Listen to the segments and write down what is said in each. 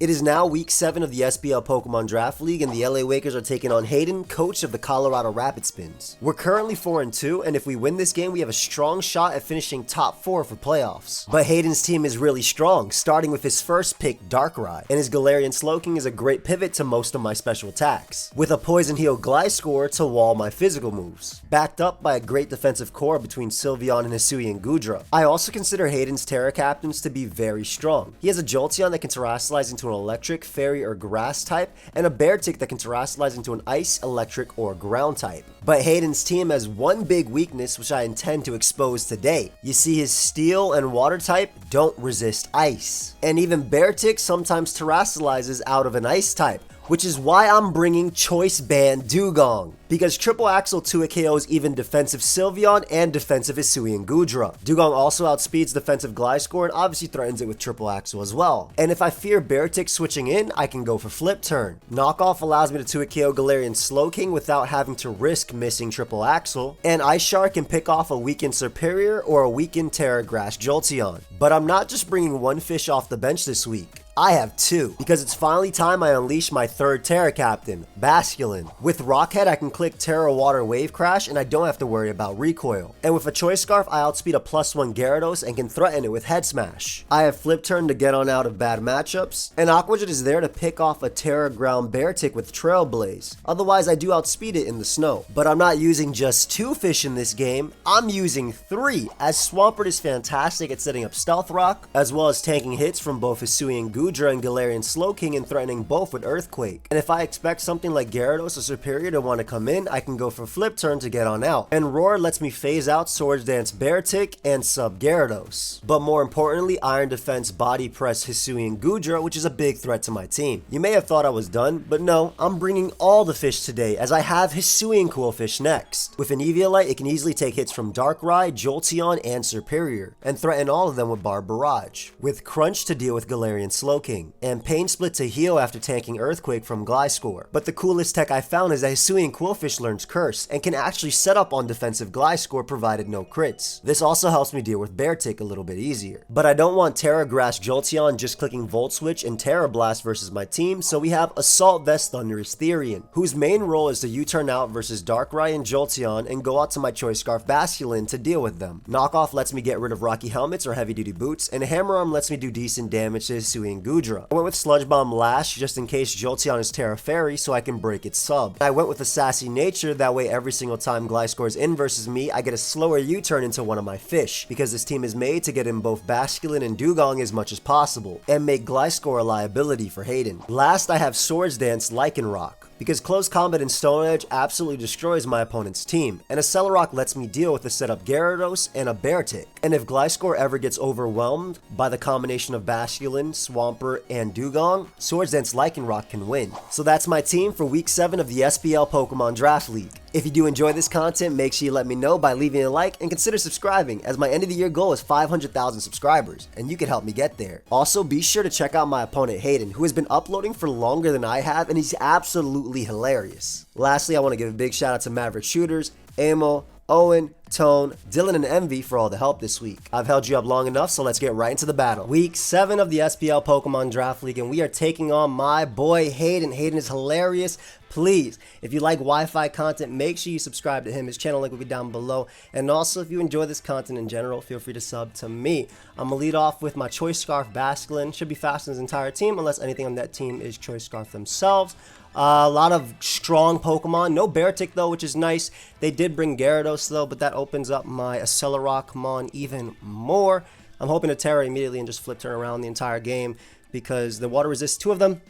It is now week 7 of the SPL Pokemon Draft League, and the LA Wakers are taking on Hayden, coach of the Colorado Rapid Spins. We're currently 4-2, and if we win this game, we have a strong shot at finishing top 4 for playoffs. But Hayden's team is really strong, starting with his first pick, Darkrai, and his Galarian Slowking is a great pivot to most of my special attacks, with a Poison Heal Gliscor to wall my physical moves, backed up by a great defensive core between Sylveon and Hisuian Goodra. I also consider Hayden's Terra Captains to be very strong. He has a Jolteon that can terrestrialize into an electric, fairy, or grass type, and a Beartic that can terrestrialize into an ice, electric, or ground type. But Hayden's team has one big weakness which I intend to expose today. You see, his steel and water type don't resist ice. And even Beartic sometimes terrestrializes out of an ice type, which is why I'm bringing Choice Band Dewgong, because Triple Axel 2 KOs even defensive Sylveon and defensive Hisuian Goodra. Dewgong also outspeeds defensive Gliscor and obviously threatens it with Triple Axel as well. And if I fear Beartic switching in, I can go for Flip Turn. Knockoff allows me to 2 KO Galarian Slowking without having to risk missing Triple Axel, and Ice Shark can pick off a weakened Superior or a weakened Terra Grass Jolteon. But I'm not just bringing one fish off the bench this week. I have two, because it's finally time I unleash my third Terra Captain, Basculin. With Rockhead, I can click Terra Water Wave Crash and I don't have to worry about recoil. And with a Choice Scarf, I outspeed a +1 Gyarados and can threaten it with Head Smash. I have Flip Turn to get on out of bad matchups, and Aqua Jet is there to pick off a Terra Ground Beartic with Trailblaze. Otherwise, I do outspeed it in the snow. But I'm not using just 2 fish in this game, I'm using 3, as Swampert is fantastic at setting up Stealth Rock, as well as tanking hits from both Hisuian Goodra and Galarian Slowking and threatening both with Earthquake. And if I expect something like Gyarados or Superior to want to come in, I can go for Flip Turn to get on out. And Roar lets me phase out Swords Dance Beartic and sub Gyarados. But more importantly, Iron Defense Body Press Hisuian Goodra, which is a big threat to my team. You may have thought I was done, but no, I'm bringing all the fish today, as I have Hisuian Qwilfish next. With an Eviolite, it can easily take hits from Darkrai, Jolteon, and Superior, and threaten all of them with Barb Barrage. With Crunch to deal with Galarian Slowking, and Pain Split to heal after tanking Earthquake from Gliscor. But the coolest tech I found is that Hisuian Qwilfish learns Curse, and can actually set up on defensive Gliscor provided no crits. This also helps me deal with Beartic a little bit easier. But I don't want Terra Grass Jolteon just clicking Volt Switch and Terra Blast versus my team, so we have Assault Vest Thunderous Therian, whose main role is to U-turn out versus Darkrai and Jolteon and go out to my Choice Scarf Basculin to deal with them. Knockoff lets me get rid of Rocky Helmets or Heavy Duty Boots, and Hammer Arm lets me do decent damage to Hisuian Goodra. I went with Sludge Bomb Lash just in case Jolteon is Terra Fairy so I can break its sub. I went with a Sassy Nature, that way every single time Gliscor is in versus me, I get a slower U-turn into one of my fish, because this team is made to get in both Basculin and Dewgong as much as possible, and make Gliscor a liability for Hayden. Last, I have Swords Dance Lycanroc, because close combat in Stone Edge absolutely destroys my opponent's team, and a Celorock lets me deal with a setup Gyarados and a Beartic. And if Gliscor ever gets overwhelmed by the combination of Basculin, Swampert, and Dewgong, Swords Dance Lycanroc can win. So that's my team for week 7 of the SPL Pokemon Draft League. If you do enjoy this content, make sure you let me know by leaving a like and consider subscribing, as my end of the year goal is 500,000 subscribers, and you can help me get there. Also, be sure to check out my opponent Hayden, who has been uploading for longer than I have, and he's absolutely hilarious. Lastly, I want to give a big shout out to Maverick Shooters, Amo, Owen, Tone, Dylan, and Envy for all the help this week. I've held you up long enough, so let's get right into the battle. Week 7 of the SPL Pokemon Draft League, and we are taking on my boy Hayden. Hayden is hilarious. Please, if you like Wi-Fi content, make sure you subscribe to him. His channel link will be down below. And also, if you enjoy this content in general, feel free to sub to me. I'm going to lead off with my Choice Scarf Basculin. Should be faster than his entire team, unless anything on that team is Choice Scarf themselves. A lot of strong Pokemon. No Beartic though, which is nice. They did bring Gyarados though, but that opens up my Accelerockmon even more. I'm hoping to Terra immediately and just Flip Turn around the entire game, because the water resists 2 of them.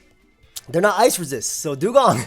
They're not ice resist. So Dewgong,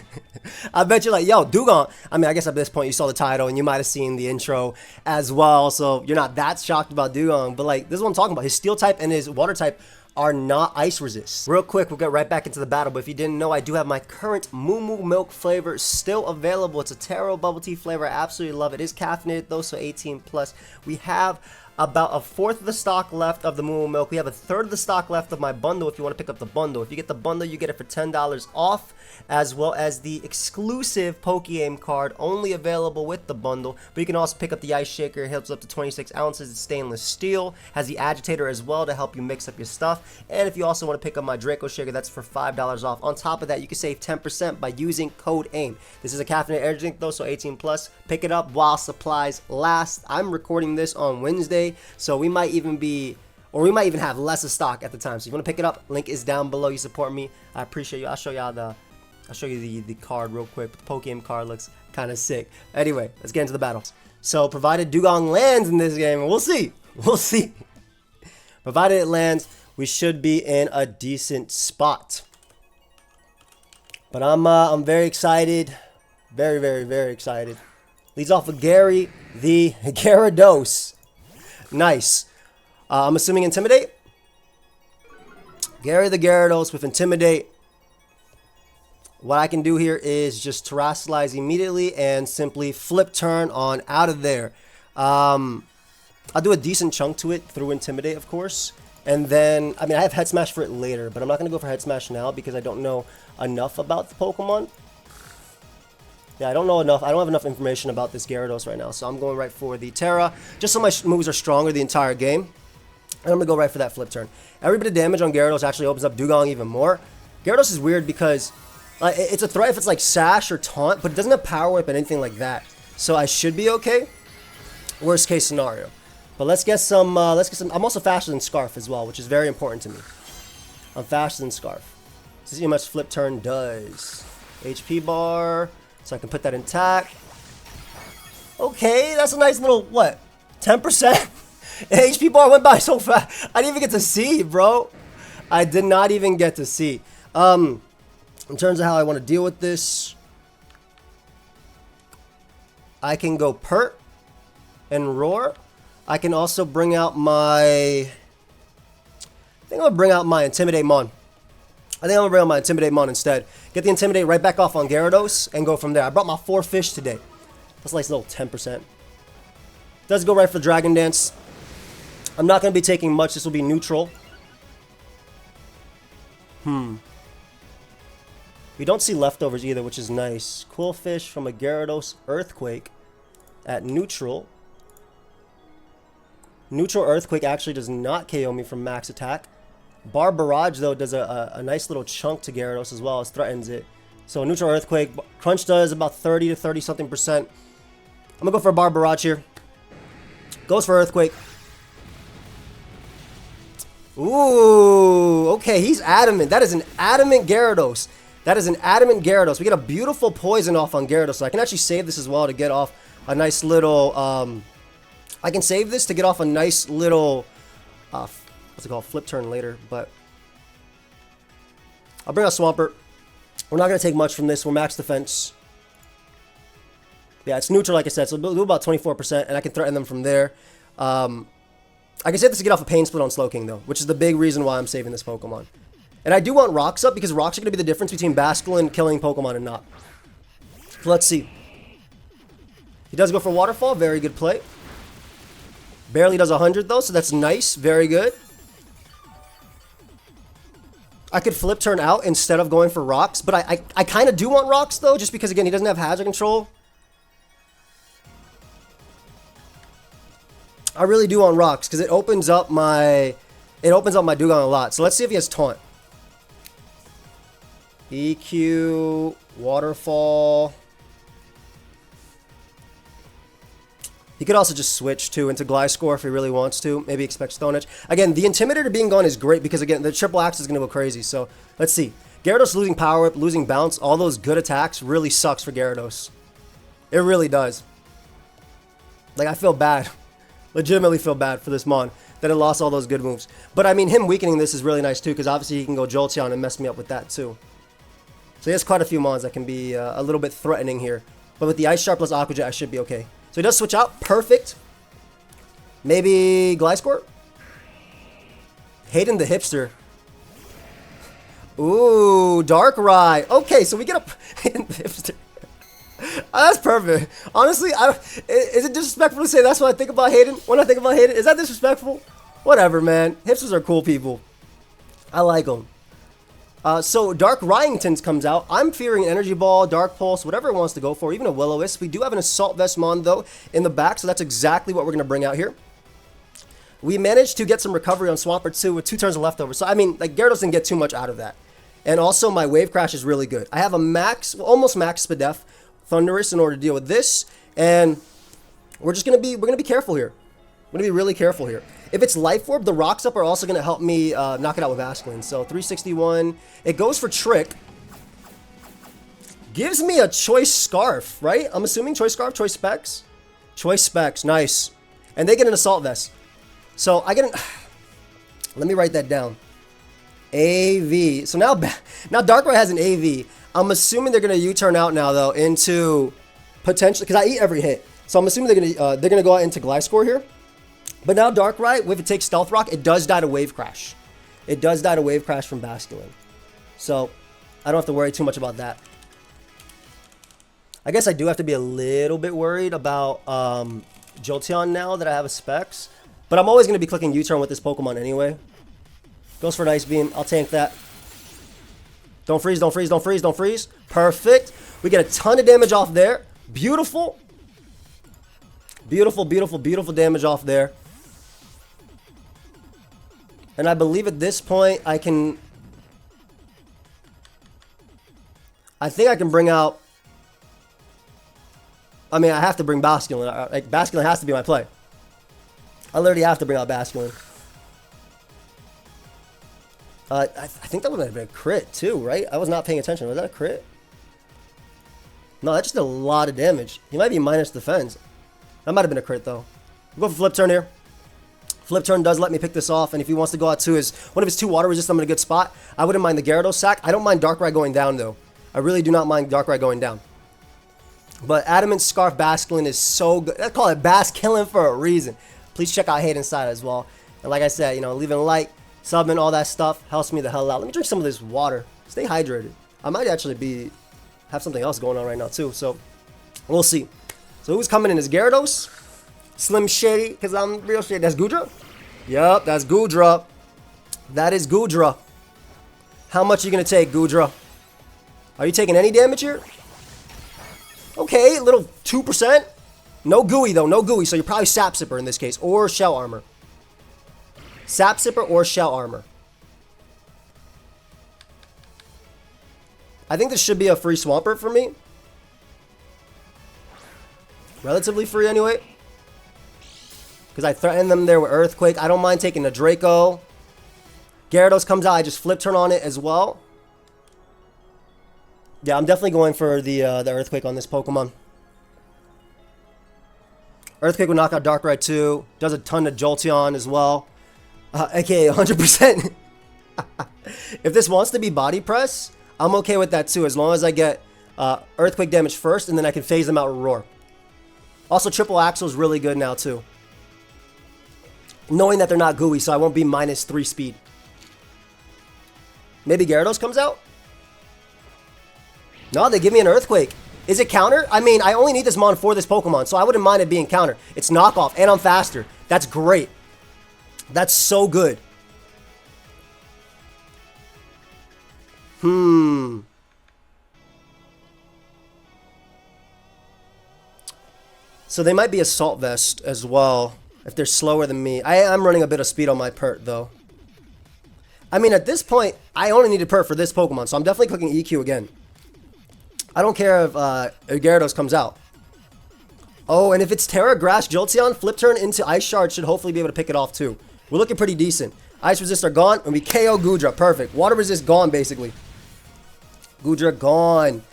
I bet you're like, yo, Dewgong. I mean, I guess at this point you saw the title and you might have seen the intro as well. So you're not that shocked about Dewgong. But like, this is what I'm talking about. His steel type and his water type are not ice resist. Real quick, we'll get right back into the battle, but if you didn't know, I do have my current Moo Moo Milk flavor still available. It's a taro bubble tea flavor. I absolutely love it. It is caffeinated though, so 18 plus. We have about a fourth of the stock left of the Moo Milk. We have a third of the stock left of my bundle if you want to pick up the bundle. If you get the bundle, you get it for $10 off, as well as the exclusive PokeAim card, only available with the bundle. But you can also pick up the Ice Shaker. It helps up to 26 ounces. It's stainless steel. Has the agitator as well to help you mix up your stuff. And if you also want to pick up my Draco Shaker, that's for $5 off. On top of that, you can save 10% by using code AIM. This is a caffeinated energy drink though, so 18 plus. Pick it up while supplies last. I'm recording this on Wednesday, so we might even have less of stock at the time. So if you want to pick it up, link is down below. You support me, I appreciate you. I'll show you the card real quick. The PokeAim card looks kind of sick. Anyway, let's get into the battle. So provided Dewgong lands in this game, we'll see. Provided it lands, we should be in a decent spot. But I'm very excited. Very excited. Leads off with Gary the Gyarados. Nice. I'm assuming Intimidate. Gary the Gyarados with Intimidate. What I can do here is just Terrasilize immediately and simply flip turn on out of there. I'll do a decent chunk to it through Intimidate, of course. And then, I mean, I have Head Smash for it later, but I'm not going to go for Head Smash now because I don't know enough about the Pokemon. Yeah, I don't know enough. I don't have enough information about this Gyarados right now, so I'm going right for the Terra, just so my moves are stronger the entire game. And I'm going to go right for that flip turn. Every bit of damage on Gyarados actually opens up Dewgong even more. Gyarados is weird because it's a threat if it's like Sash or Taunt, but it doesn't have Power Whip and anything like that. So I should be okay. Worst case scenario. But let's get some, I'm also faster than Scarf as well, which is very important to me. I'm faster than Scarf. Let's see how much flip turn does. HP bar, so I can put that intact. Okay, that's a nice little, what, 10%? HP bar went by so fast. I didn't even get to see, bro. I did not even get to see. In terms of how I want to deal with this, I can go Pert and Roar. I can also bring out my... I think I'm going to bring out my Intimidate Mon. Instead. Get the Intimidate right back off on Gyarados and go from there. I brought my 4 fish today. That's a nice little 10%. Does go right for Dragon Dance. I'm not going to be taking much. This will be neutral. We don't see leftovers either, which is nice. Cool fish from a Gyarados Earthquake at neutral. Neutral Earthquake actually does not KO me from max attack. Bar Barrage, though, does a nice little chunk to Gyarados as well as threatens it. So neutral Earthquake. Crunch does about 30 to 30-something%. I'm going to go for a Bar Barrage here. Goes for Earthquake. Ooh, okay, he's adamant. That is an adamant Gyarados. We get a beautiful poison off on Gyarados. So I can actually save this as well to get off a nice little... I can save this to get off a nice little... what's it called? Flip turn later, but... I'll bring out Swampert. We're not going to take much from this. We're max defense. Yeah, it's neutral, like I said, so we'll do about 24%, and I can threaten them from there. I can save this to get off a Pain Split on Slowking, though, which is the big reason why I'm saving this Pokemon. And I do want Rocks up, because Rocks are going to be the difference between Basculin killing Pokemon and not. So let's see. He does go for Waterfall. Very good play. Barely does 100, though, so that's nice. Very good. I could flip turn out instead of going for Rocks, but I kind of do want Rocks, though, just because, again, he doesn't have Hazard Control. I really do want Rocks, because it opens up my Dewgong a lot. So let's see if he has Taunt. EQ, Waterfall. He could also just switch too into Gliscor if he really wants to. Maybe expect Stone Edge. Again, the Intimidator being gone is great because, again, the Triple Axel is going to go crazy. So let's see. Gyarados losing Power Whip, losing Bounce, all those good attacks really sucks for Gyarados. It really does. Like, I feel bad. Legitimately feel bad for this Mon that it lost all those good moves. But, I mean, him weakening this is really nice too because obviously he can go Jolteon and mess me up with that too. So he has quite a few Mons that can be a little bit threatening here. But with the Ice Sharp plus Aqua Jet, I should be okay. So he does switch out. Perfect. Maybe Gliscor? Hayden the Hipster. Ooh, Darkrai. Okay, so we get a Hayden the Hipster. That's perfect. Honestly, is it disrespectful to say that's what I think about Hayden? When I think about Hayden, is that disrespectful? Whatever, man. Hipsters are cool people. I like them. So Dark Ryingtons comes out. I'm fearing an Energy Ball, Dark Pulse, whatever it wants to go for, even a Will-O-Wisp. We do have an Assault Vest Mon, though, in the back, so that's exactly what we're going to bring out here. We managed to get some recovery on Swampert, too, with 2 turns of leftover. So, I mean, like, Gyarados didn't get too much out of that. And also, my Wave Crash is really good. I have a max, well, almost max Spadef Thundurus in order to deal with this. And we're going to be careful here. We're going to be really careful here. If it's Life Orb, the Rocks Up are also going to help me knock it out with Basculin. So 361. It goes for Trick. Gives me a Choice Scarf, right? I'm assuming Choice Scarf, Choice Specs. Choice Specs, nice. And they get an Assault Vest. So I get an... Let me write that down. AV. So now Darkrai has an AV. I'm assuming they're going to U-turn out now, though, into potentially... Because I eat every hit. So I'm assuming they're going to go out into Gliscor here. But now Darkrai, if it takes Stealth Rock, it does die to Wave Crash. It does die to Wave Crash from Basculin. So, I don't have to worry too much about that. I guess I do have to be a little bit worried about Jolteon now that I have a Specs. But I'm always going to be clicking U-turn with this Pokemon anyway. Goes for an Ice Beam. I'll tank that. Don't freeze, don't freeze, don't freeze, don't freeze. Perfect. We get a ton of damage off there. Beautiful. Beautiful, beautiful, beautiful damage off there. And I believe at this point I think I can bring out... I mean, I have to bring Basculin. Like, Basculin has to be my play. I literally have to bring out Basculin. I think that would have been a crit too, right? I was not paying attention. Was that a crit? No, that just did a lot of damage. He might be minus defense. That might have been a crit though. We'll go for Flip Turn here. Flip Turn does let me pick this off, and if he wants to go out to one of his 2 Water Resist, I'm in a good spot. I wouldn't mind the Gyarados sack. I don't mind Darkrai going down though. I really do not mind Darkrai going down. But Adamant Scarf Basculin is so good. I call it Basculin for a reason. Please check out Hayden's side as well. And like I said, you know, leaving a like, subbing, all that stuff helps me the hell out. Let me drink some of this water. Stay hydrated. I might actually have something else going on right now too. So we'll see. So who's coming in? Is Gyarados? Slim Shady, because I'm real shady. That's Goodra? Yup, that's Goodra. That is Goodra. How much are you going to take, Goodra? Are you taking any damage here? Okay, a little 2%. No gooey, though. No gooey, so you're probably Sap Sipper in this case, or Shell Armor. Sap Sipper or Shell Armor. I think this should be a free Swampert for me. Relatively free anyway. Because I threatened them there with Earthquake. I don't mind taking a Draco. Gyarados comes out. I just Flip Turn on it as well. Yeah, I'm definitely going for the Earthquake on this Pokemon. Earthquake will knock out Darkrai too. Does a ton to Jolteon as well. AKA 100%. If this wants to be Body Press, I'm okay with that too. As long as I get Earthquake damage first, and then I can phase them out with Roar. Also, Triple Axel is really good now too. Knowing that they're not gooey, so I won't be minus 3 speed. Maybe Gyarados comes out? No, they give me an Earthquake. Is it counter? I mean, I only need this Mon for this Pokemon, so I wouldn't mind it being counter. It's knockoff, and I'm faster. That's great. That's so good. So they might be Assault Vest as well, if they're slower than me. I am running a bit of speed on my Pert, though. I mean, at this point, I only need a Pert for this Pokemon, so I'm definitely clicking EQ again. I don't care if Gyarados comes out. Oh, and if it's Terra Grass Jolteon, Flip Turn into Ice Shard should hopefully be able to pick it off, too. We're looking pretty decent. Ice Resist are gone, and we KO Goodra. Perfect. Water Resist gone, basically. Goodra gone.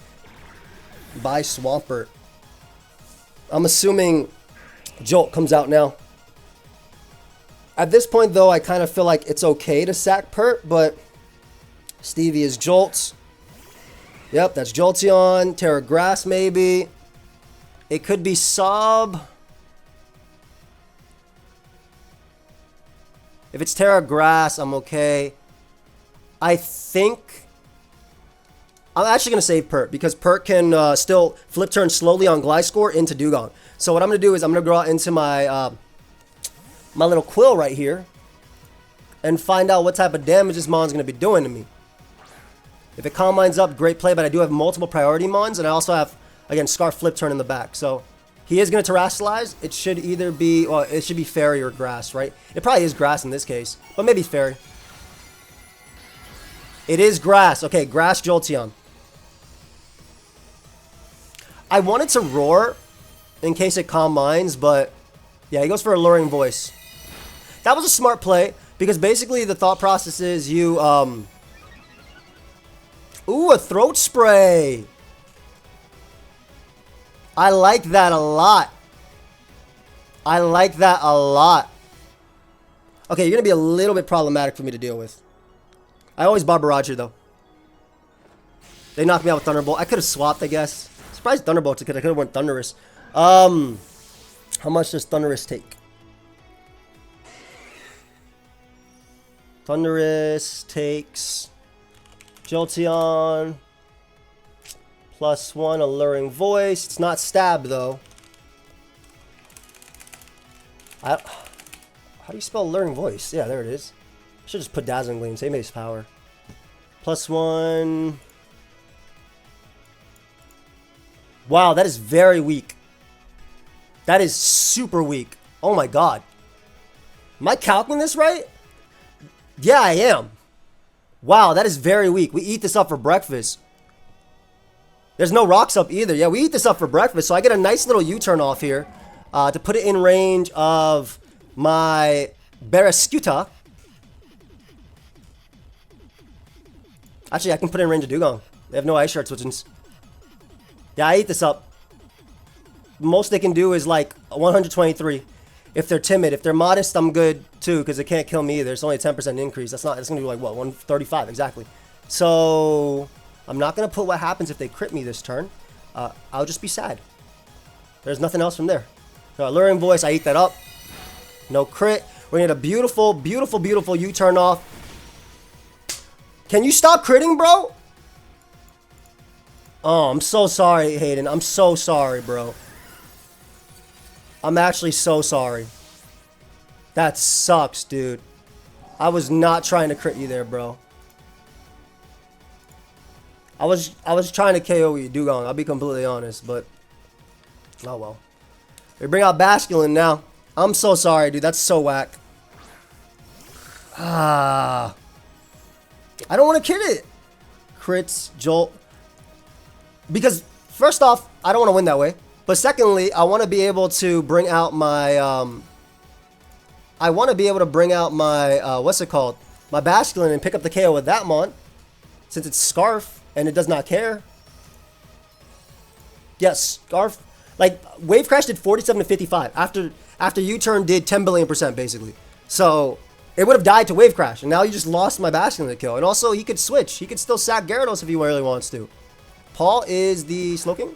By Swampert. I'm assuming Jolt comes out now. At this point, though, I kind of feel like it's okay to sack Pert, but Stevie is Jolt. Yep, that's Jolteon. Terra Grass, maybe. It could be Sob. If it's Terra Grass, I'm okay. I think I'm actually going to save Pert because Pert can still flip turn slowly on Gliscor into Dewgong. So what I'm going to do is I'm going to go out into my my little Quill right here and find out what type of damage this Mon's going to be doing to me. If it Calm Minds up, great play, but I do have multiple priority Mons, and I also have, again, Scarf flip turn in the back. So he is going to Terrasilize. It should either be, well, it should be Fairy or Grass, right? It probably is Grass in this case, but maybe Fairy. It is Grass. Okay, Grass Jolteon. I wanted to Roar in case it Calm Minds, but yeah, he goes for Alluring Voice. That was a smart play because basically the thought process is you, ooh, a Throat Spray. I like that a lot. I like that a lot. Okay, you're going to be a little bit problematic for me to deal with. I always Barbarage here, though. They knocked me out with Thunderbolt. I could have swapped, I guess. Surprised Thunderbolt because I could have went Thunderous. How much does Thunderous take? Thunderous takes Jolteon +1 Alluring Voice. It's not Stab though. How do you spell Alluring Voice? Yeah, there it is. I should just put Dazzling Gleam. Same base power. +1. Wow, that is very weak. That is super weak. Oh my god. Am I calculating this right? Yeah, I am. Wow, that is very weak. We eat this up for breakfast. There's no rocks up either. Yeah, we eat this up for breakfast. So I get a nice little U-turn off here to put it in range of my Barrascuta. Actually, I can put it in range of Dewgong. They have no Ice Shard switchings. Yeah, I eat this up. Most they can do is like 123 if they're timid. If they're modest, I'm good too because it can't kill me either. It's only a 10% increase. That's not. It's gonna be like what 135 exactly. So I'm not gonna put what happens if they crit me this turn. I'll just be sad. There's nothing else from there. No, Alluring Voice. I eat that up. No crit. We're gonna get a beautiful, beautiful, beautiful U-turn off. Can you stop critting, bro? Oh, I'm so sorry, Hayden. I'm so sorry, bro. I'm actually so sorry. That sucks, dude. I was not trying to crit you there, bro. I was trying to KO you, Dewgong. I'll be completely honest, but oh well. We bring out Basculin now. I'm so sorry, dude. That's so whack. I don't want to kid it. Crits, Jolt. Because first off, I don't want to win that way. But secondly, I want to be able to bring out my what's it called? My Basculin and pick up the KO with that Mon. Since it's Scarf and it does not care. Yes, Scarf. Like Wave Crash did 47 to 55 after U-turn did 10 billion% basically. So it would have died to Wave Crash, and now you just lost my Basculin to kill. And also he could switch. He could still sack Gyarados if he really wants to. Paul is the Slowking?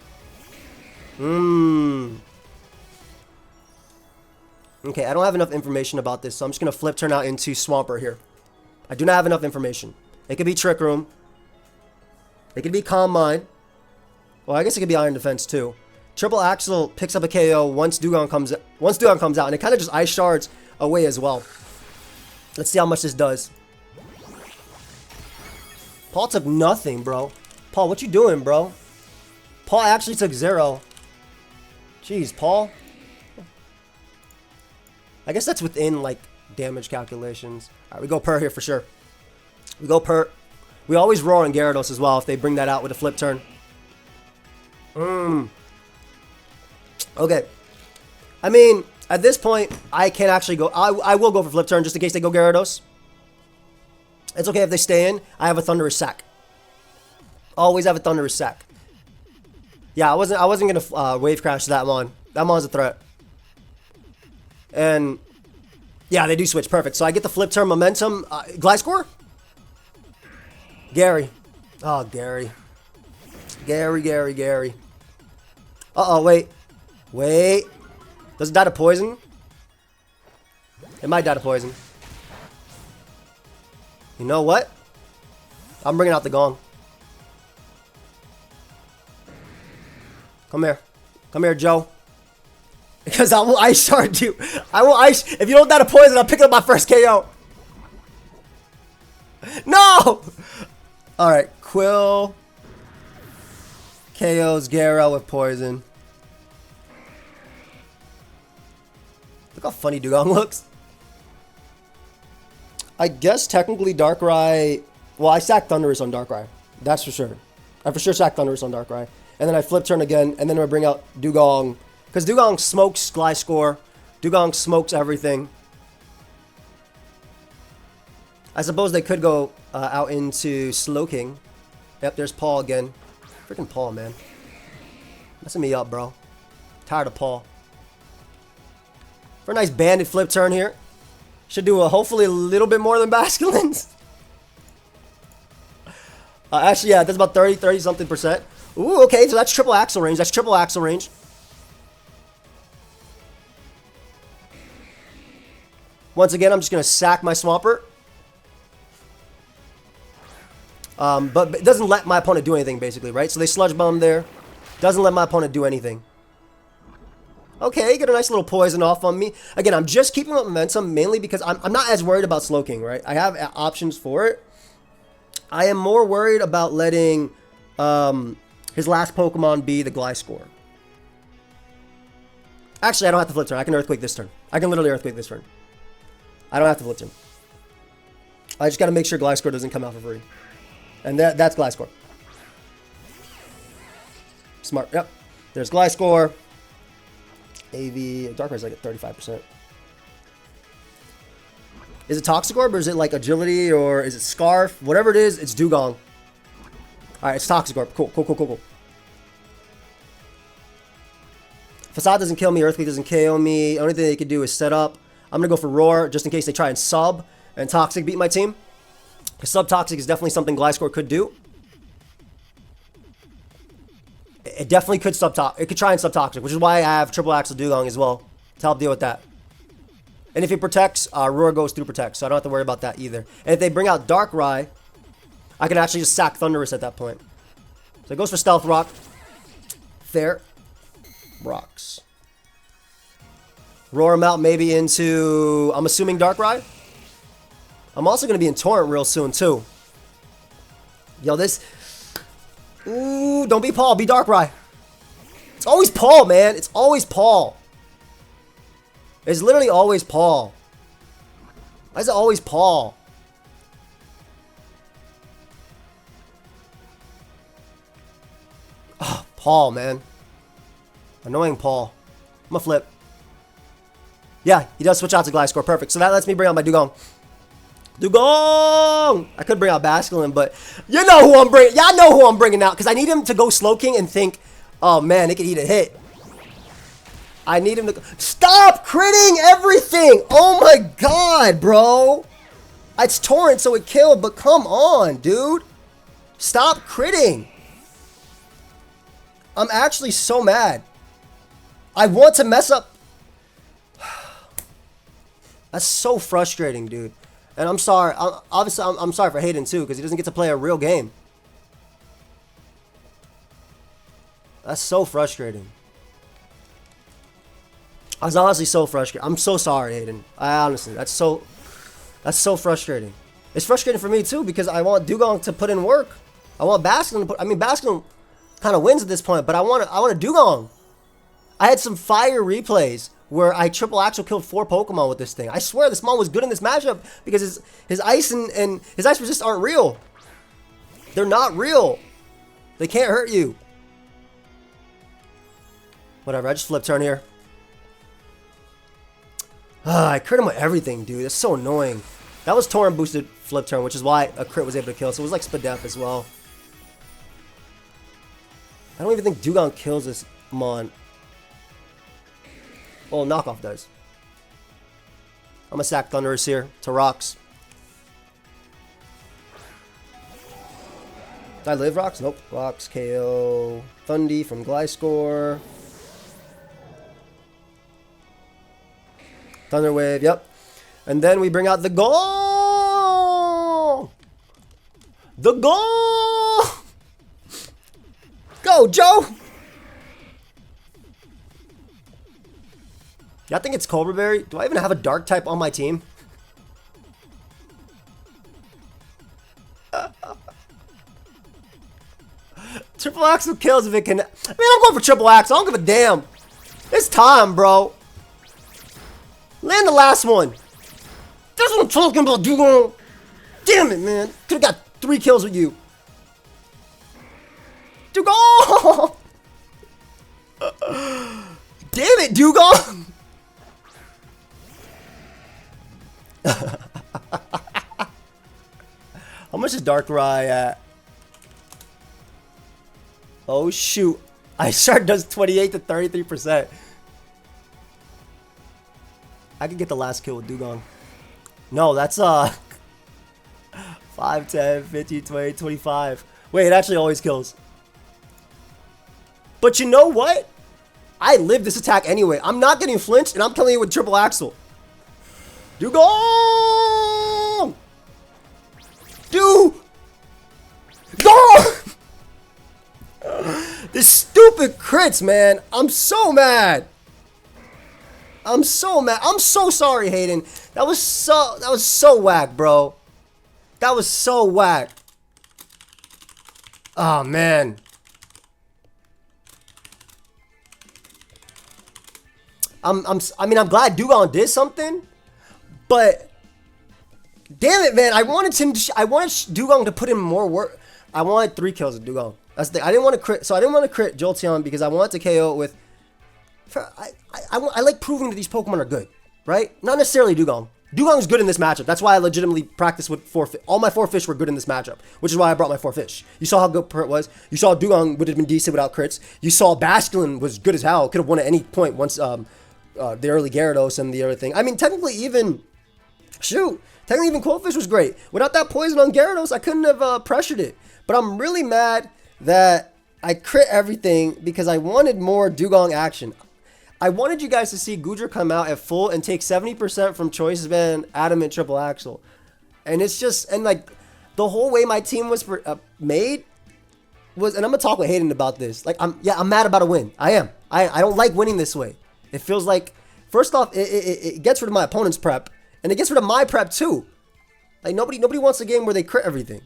Okay, I don't have enough information about this, so I'm just going to flip turn out into Swampert here. I do not have enough information. It could be Trick Room. It could be Calm Mind. Well, I guess it could be Iron Defense too. Triple Axel picks up a KO once Dewgong comes out, and it kind of just Ice Shards away as well. Let's see how much this does. Paul took nothing, bro. Paul, what you doing, bro? Paul actually took 0. Jeez, Paul. I guess that's within, like, damage calculations. Alright, we go Pert here for sure. We go Pert. We always roar on Gyarados as well if they bring that out with a flip turn. Okay. I mean, at this point, I can actually go... I will go for flip turn just in case they go Gyarados. It's okay if they stay in. I have a Thunderous Sack. Always have a Thunderous Sack. Yeah, I wasn't gonna Wave Crash that Mon. That Mon's a threat. And yeah, they do switch. Perfect. So I get the flip turn momentum. Gliscor? Gary. Oh, Gary. Gary. Uh-oh, wait. Does it die to poison? It might die to poison. You know what? I'm bringing out the Gong. Come here. Come here, Joe. Because I will ice shard you. I will ice. If you don't die to poison, I'm picking up my first KO. No! Alright, Quill. KOs Garo with poison. Look how funny Dewgong looks. I guess technically Darkrai. Well, I sacked Thundurus on Darkrai. That's for sure. I for sure sacked Thundurus on Darkrai. And then I flip turn again, and then I bring out Dewgong. Because Dewgong smokes Gliscor. Dewgong smokes everything. I suppose they could go out into Slowking. Yep, there's Paul again. Freaking Paul, man. Messing me up, bro. Tired of Paul. For a nice banded flip turn here. Should do hopefully a little bit more than Basculin's. Actually, yeah, that's about 30 something percent. Ooh, okay, so that's triple axle range. That's triple axle range. Once again, I'm just going to sack my Swampert. But it doesn't let my opponent do anything, basically, right? So they Sludge Bomb there. Doesn't let my opponent do anything. Okay, get a nice little poison off on me. Again, I'm just keeping up momentum, mainly because I'm not as worried about Slowking, right? I have options for it. I am more worried about letting his last Pokemon be the Gliscor. Actually, I don't have to flip turn. I can Earthquake this turn. I can literally Earthquake this turn. I don't have to flip turn. I just got to make sure Gliscor doesn't come out for free. And that's Gliscor. Smart. Yep. There's Gliscor. AV. Darkrai's like at 35%. Is it Toxic Orb or is it like Agility or is it Scarf? Whatever it is, it's Dewgong. Alright, it's Toxic Orb. Cool, cool, cool, cool, cool. Facade doesn't kill me. Earthquake doesn't KO me. The only thing they could do is set up. I'm going to go for Roar just in case they try and sub and Toxic beat my team. Because Sub-Toxic is definitely something Gliscor could do. It definitely could Sub-Toxic. It could try and Sub-Toxic, which is why I have Triple Axel Dewgong as well to help deal with that. And if it protects, Roar goes through Protect, so I don't have to worry about that either. And if they bring out Darkrai, I can actually just sack Thundurus at that point. So it goes for Stealth Rock. Fair. Rocks. Roar him out maybe into, I'm assuming Darkrai. I'm also going to be in Torrent real soon, too. Yo, this... Ooh, don't be Paul, be Darkrai. It's always Paul, man. It's always Paul. It's literally always Paul. Why is it always Paul? Oh, Paul, man. Annoying Paul. I'm gonna flip. Yeah, he does switch out to Gliscor. Perfect. So that lets me bring out my Dewgong. Dewgong! I could bring out Basculin, but you know who I'm bringing. Y'all know who I'm bringing out because I need him to go Slowking and think, oh man, it could eat a hit. I need him to stop critting everything. Oh my god, bro. It's Torrent, so it killed, but come on, dude. Stop critting. I'm actually so mad. I want to mess up. That's so frustrating, dude. And I'm sorry. Obviously, I'm sorry for Hayden, too, because he doesn't get to play a real game. That's so frustrating. I was honestly so frustrated. I'm so sorry, Hayden. Honestly, that's so frustrating. It's frustrating for me, too, because I want Dewgong to put in work. I want Basculin to put... I mean, Basculin kind of wins at this point, but I want a Dewgong. I had some fire replays where I triple axel killed 4 Pokemon with this thing. I swear this mon was good in this matchup because his ice and his ice resist aren't real. They're not real. They can't hurt you. Whatever, I just flip turn here. I crit him with everything, dude. That's so annoying. That was Torrent boosted flip turn, which is why a crit was able to kill. So it was like Spadef as well. I don't even think Dewgong kills this mon. Well, knockoff does. I'm gonna sack Thundurus here to Rocks. Did I live Rocks? Nope. Rocks KO. Thundy from Gliscor. Thunder Wave, yep. And then we bring out the Gong! The Gong! Go, Joe! Y'all think it's Cobra Berry? Do I even have a dark type on my team? Triple Axel kills if it can. Man, I'm going for Triple Axel. I don't give a damn. It's time, bro. Land the last one. That's what I'm talking about, Dewgong. Damn it, man. Could've got 3 kills with you. Dewgong! Damn it, Dewgong! How much is Darkrai at? Oh shoot. Ice does 28 to 33%. I could get the last kill with Dewgong. No, that's 5, 10, 15, 20, 25. Wait, it actually always kills. But you know what? I live this attack anyway. I'm not getting flinched, and I'm killing it with Triple Axel. Dewgong! Dewgong! This stupid crits, man. I'm so mad. I'm so mad. I'm so sorry, Hayden. That was so whack, bro. That was so whack. Oh man. I mean, I'm glad Dewgong did something, but damn it, man. I wanted Dewgong to put in more work. I wanted 3 kills with Dewgong. That's the thing. I didn't want to crit, so I didn't want to crit Jolteon because I wanted to KO it with. I like proving that these Pokemon are good, right? Not necessarily Dewgong. Dewgong's good in this matchup. That's why I legitimately practiced with 4 fish. All my 4 fish were good in this matchup, which is why I brought my 4 fish. You saw how good Pert was. You saw Dewgong would have been decent without crits. You saw Basculin was good as hell. Could have won at any point once the early Gyarados and the other thing. I mean, technically even Coldfish was great. Without that poison on Gyarados, I couldn't have pressured it. But I'm really mad that I crit everything because I wanted more Dewgong action. I wanted you guys to see Goodra come out at full and take 70% from Choice Band, Adamant, Triple Axel. And it's just, and like, the whole way my team was made was, and I'm going to talk with Hayden about this. Like, I'm mad about a win. I am. I don't like winning this way. It feels like, first off, it gets rid of my opponent's prep, and it gets rid of my prep too. Like, nobody wants a game where they crit everything.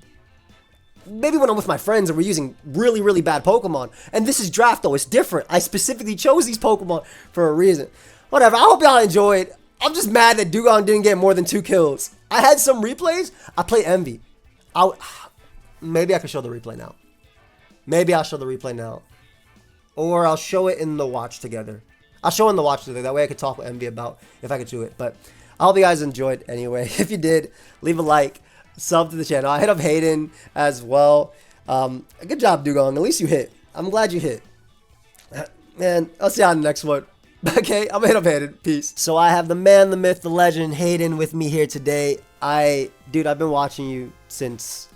Maybe when I'm with my friends and we're using really, really bad Pokemon. And this is draft, though. It's different. I specifically chose these Pokemon for a reason. Whatever. I hope y'all enjoyed. I'm just mad that Dewgong didn't get more than 2 kills. I had some replays. I played Envy. Maybe I can show the replay now. Maybe I'll show the replay now. Or I'll show it in the watch together. I'll show it in the watch together. That way I could talk with Envy about if I could do it. But I hope you guys enjoyed anyway. If you did, leave a like. Sub to the channel. I hit up Hayden as well. Good job, Dewgong. At least you hit. I'm glad you hit. Man, I'll see you on the next one. Okay, I'm gonna hit up Hayden. Peace. So I have the man, the myth, the legend, Hayden with me here today. Dude, I've been watching you since,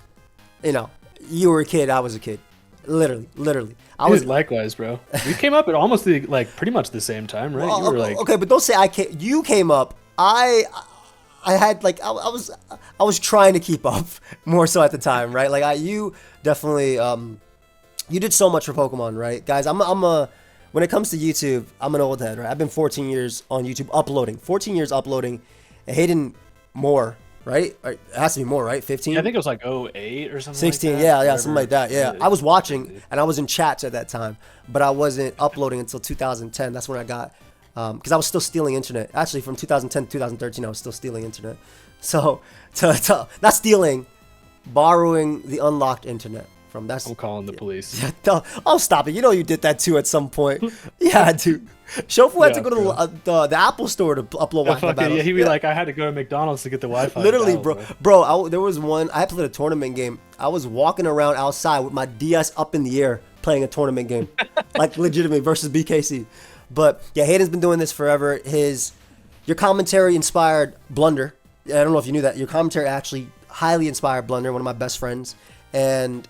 you were a kid, I was a kid. Literally. I was likewise, bro. We came up at almost pretty much the same time, right? Well, you were like, okay, but don't say you came up. I had I was trying to keep up more so at the time, right? Like you definitely you did so much for Pokemon, right? Guys, when it comes to YouTube, I'm an old head, right? I've been 14 years on YouTube uploading. 14 years uploading. And Hayden more, right? It has to be more, right? 15? Yeah, I think it was like 08 or something 16, like that. yeah, something like that. Yeah. I was watching and I was in chats at that time, but I wasn't uploading until 2010. That's when I got because I was still stealing internet. Actually, from 2010 to 2013, I was still stealing internet. So, not stealing, borrowing the unlocked internet from. I'm calling the police. Oh, stop it! You know you did that too at some point. Yeah, dude. Shofu had to go to the Apple store to upload Wi-Fi battles. Yeah, he'd be like, I had to go to McDonald's to get the Wi-Fi. Literally, bro. There was one. I played a tournament game. I was walking around outside with my DS up in the air playing a tournament game, like legitimately versus BKC. But yeah, Hayden's been doing this forever. Your commentary inspired Blunder. I don't know if you knew that. Your commentary actually highly inspired Blunder, one of my best friends. And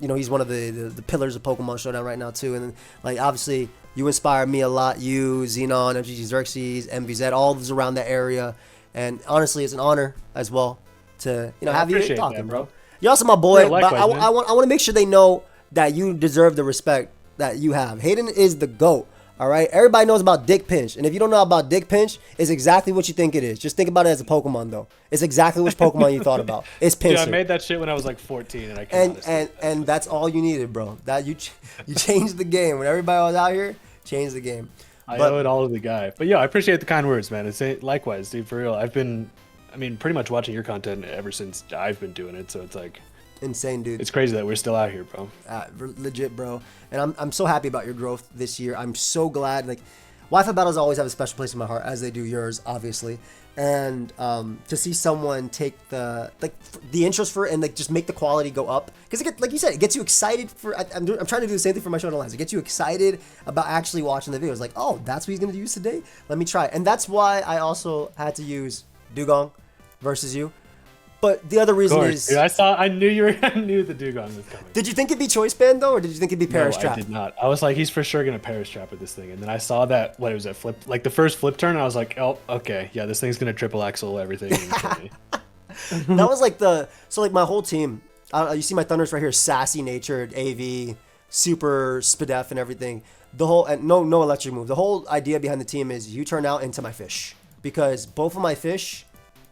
he's one of the pillars of Pokemon Showdown right now too. And like obviously you inspire me a lot. You, Xenon, MGG Xerxes, MVZ, all those around that area. And honestly, it's an honor as well to have you talking, bro. You're also my boy. But I want to make sure they know that you deserve the respect that you have. Hayden is the GOAT All right, everybody knows about Dick Pinch, and if you don't know about Dick Pinch, it's exactly what you think it is. Just think about it as a Pokemon, though. It's exactly which Pokemon you thought about. It's Pinsir. Yeah, I made that shit when I was like 14, and I can't. And that's all you needed, bro. That you changed the game when everybody was out here. Changed the game. I owe it all to the guy. But yeah, I appreciate the kind words, man. It's likewise, dude. For real, I've been, pretty much watching your content ever since I've been doing it. So it's like insane, dude. It's crazy that we're still out here, bro. Legit, bro. And I'm so happy about your growth this year. I'm so glad. Like, Wi-Fi battles always have a special place in my heart, as they do yours, obviously. And to see someone take the intros for it and like just make the quality go up, because like you said, it gets you excited for. I'm trying to do the same thing for my show and lines. It gets you excited about actually watching the videos. Like, oh, that's what he's gonna use today. Let me try. And that's why I also had to use Dewgong versus you. But the other reason is, dude, I knew the Dewgong was coming. Did you think it'd be choice band though, or did you think it'd be Perish No, Trap? I did not. I was like, he's for sure gonna Perish Trap with this thing, and then I saw that flip, like the first flip turn, and I was like, oh, okay, yeah, this thing's gonna triple axel everything. And kill me. That was like my whole team. You see my Thunders right here, sassy natured, AV, super Spadef and everything. And no electric move. The whole idea behind the team is you turn out into my fish, because both of my fish,